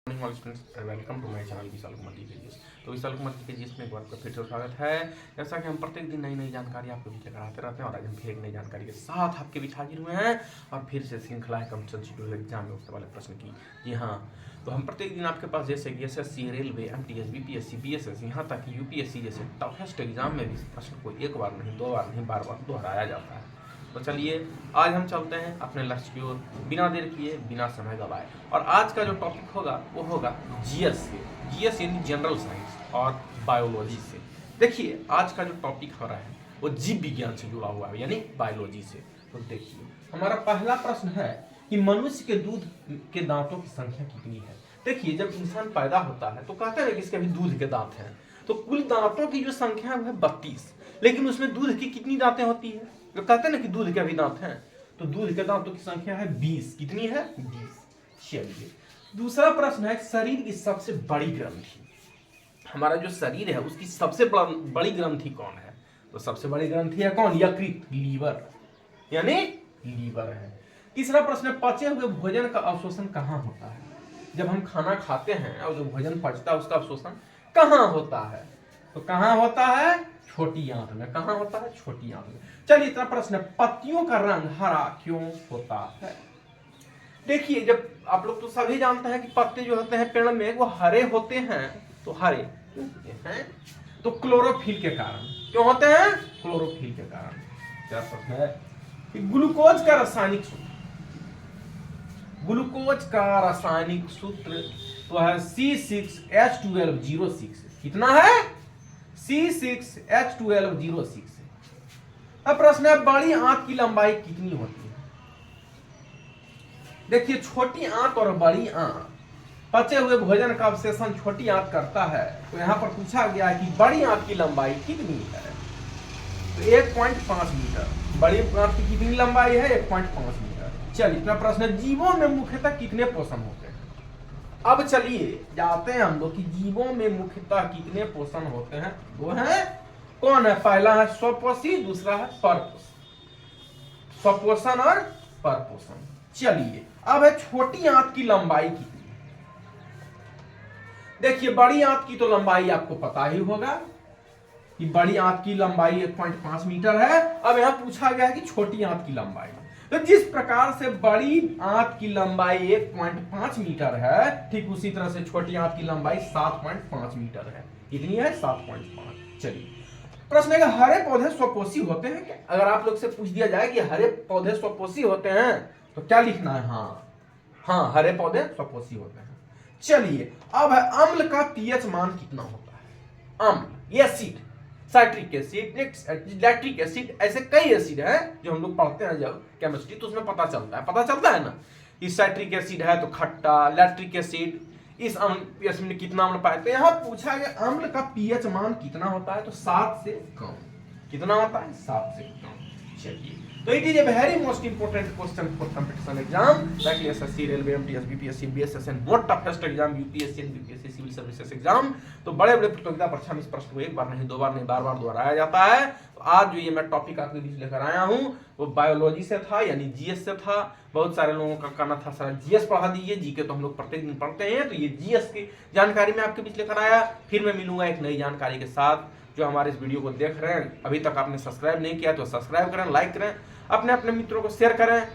Welcome to my channel Vishal Kumar KGS. तो Vishal Kumar KGS में एक बार आपका फिर से स्वागत है। जैसा कि हम प्रत्येक दिन नई नई जानकारी आपके बीच लेकर आते रहते हैं और आज हम फिर एक नई जानकारी के साथ आपके बीच हाजिर हुए हैं और फिर से श्रृंखला है कॉम्पिटिटिव एग्जाम में उठने वाले प्रश्न की। जी हाँ, तो हम प्रत्येक दिन आपके पास जैसे कि SSC, railway, MTS, BPSC, BSS, यहाँ तक कि यूपीएससी जैसे टफेस्ट एग्जाम में भी इस प्रश्न को एक बार नहीं, दो बार नहीं, बार बार दोहराया जाता है। तो चलिए आज हम चलते हैं अपने लक्ष्य की ओर बिना देर किए, बिना समय गवाए। और आज का जो टॉपिक होगा वो होगा जीएस से, जीएस यानी जनरल साइंस और बायोलॉजी से। देखिए आज का जो टॉपिक हो रहा है वो जीव विज्ञान से जुड़ा हुआ है, यानी बायोलॉजी से। तो देखिए हमारा पहला प्रश्न है कि मनुष्य के दूध के दांतों की संख्या कितनी है। देखिए जब इंसान पैदा होता है तो कहते हैं कि इसके भी दूध के दांत हैं, तो कुल दांतों की जो संख्या है वो है 32, लेकिन उसमें दूध की कितनी दांतें होती है? तो कहते हैं ना कि दूध के भी दांत हैं, तो दूध के दांतों की संख्या है 20। कितनी है? 20। चलिए दूसरा प्रश्न है शरीर की सबसे बड़ी ग्रंथि, हमारा जो शरीर है उसकी सबसे बड़ी ग्रंथि कौन है? तो सबसे बड़ी ग्रंथि है कौन? यकृत, लीवर, यानी लीवर है। तीसरा प्रश्न है पचे हुए भोजन का अवशोषण कहाँ होता है? जब हम खाना खाते हैं और जो भोजन पचता है उसका अवशोषण कहाँ होता है? तो कहाँ होता है? छोटी आंत में। कहाँ होता है? छोटी आंत में। चलिए इतना प्रश्न है पत्तियों का रंग हरा क्यों होता है? देखिए जब आप लोग तो सभी जानते हैं कि पत्ते जो होते हैं पेड़ में वो हरे होते हैं, तो हरे क्यों होते हैं? तो क्लोरोफिल के कारण। क्यों होते हैं? क्लोरोफिल के कारण। क्या प्रश्न है कि ग्लूकोज का रासायनिक सूत्र, ग्लूकोज का रासायनिक सूत्र तो है C6H12O6। कितना है? C6H12O6। अब प्रश्न है बड़ी आंत की लंबाई कितनी होती है? देखिए छोटी आंत और बड़ी आंत, पचे हुए भोजन का अवशोषण छोटी आंत करता है, तो यहाँ पर पूछा गया है कि बड़ी आंत की लंबाई कितनी है? तो 1.5 मीटर। बड़ी आंत की कितनी लंबाई है? 1.5 मीटर। चलिए इतना प्रश्न, जीवों में मुख्यतः कितने पोषण होते हैं? अब चलिए जाते हैं हम लोग कि जीवों में मुख्यतः कितने पोषण होते हैं। वो है कौन है? पहला है स्वपोषी, दूसरा है परपोषी। स्वपोषण और परपोषण। चलिए अब है छोटी आंत की लंबाई कितनी? देखिए बड़ी आंत की तो लंबाई आपको पता ही होगा कि बड़ी आंत की लंबाई 1.5 मीटर है। अब यहां पूछा गया है कि छोटी आंत की लंबाई, तो जिस प्रकार से बड़ी आंत की लंबाई 1.5 मीटर है, ठीक उसी तरह से छोटी आंत की लंबाई 7.5 मीटर है। कितनी है? 7.5। चलिए प्रश्न है कि हरे पौधे स्वपोषी होते हैं क्या? अगर आप लोग से पूछ दिया जाए कि हरे पौधे स्वपोषी होते हैं तो क्या लिखना है? हाँ, हरे पौधे स्वपोषी होते हैं। चलिए अब है अम्ल का पीएच मान कितना होता है? अम्ल, acid, citric acid, lactic acid, ऐसे कई एसिड है जो हम लोग पढ़ते हैं जब केमिस्ट्री, तो उसमें पता चलता है ना कि साइट्रिक एसिड है तो खट्टा, लैक्टिक एसिड इस एसिड में कितना अम्ल पाते हैं। यहाँ पूछा गया अम्ल का पीएच मान कितना होता है? तो 7 से कम। कितना होता है? 7 से कम। चलिए तो it is a very most important question for competition exam like SSC, railway, MTS, BPSC, BSS and most toughest exam UPSC and BPSC civil services exam. तो बड़े बड़े प्रतियोगिता परीक्षा में इस प्रश्न को एक बार नहीं, दो बार नहीं, बार बार दोहराया जाता है। तो आज जो ये मैं टॉपिक आपके बीच लेकर आया हूँ वो बायोलॉजी से था, यानी जीएस से था। बहुत सारे लोगों का कहना था सर जीएस पढ़ा दीजिए, जीके तो हम लोग प्रत्येक दिन पढ़ते हैं, तो ये जीएस की जानकारी मैं आपके बीच लेकर आया। फिर मैं मिलूंगा एक नई जानकारी के साथ। जो हमारे इस वीडियो को देख रहे हैं अभी तक आपने सब्सक्राइब नहीं किया तो सब्सक्राइब करें, लाइक करें, अपने मित्रों को शेयर करें।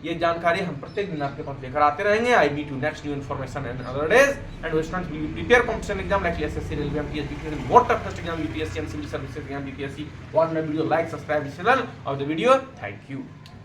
ये जानकारी हम प्रत्येक दिन आपके पास लेकर आते रहेंगे। I meet you next new information and other days and we students will prepare competition exam like SSC, railway, MTS, BPSC, most toughest exam UPSC and civil services exam BPSC. Watch my video, like, subscribe this channel of the video. Thank you.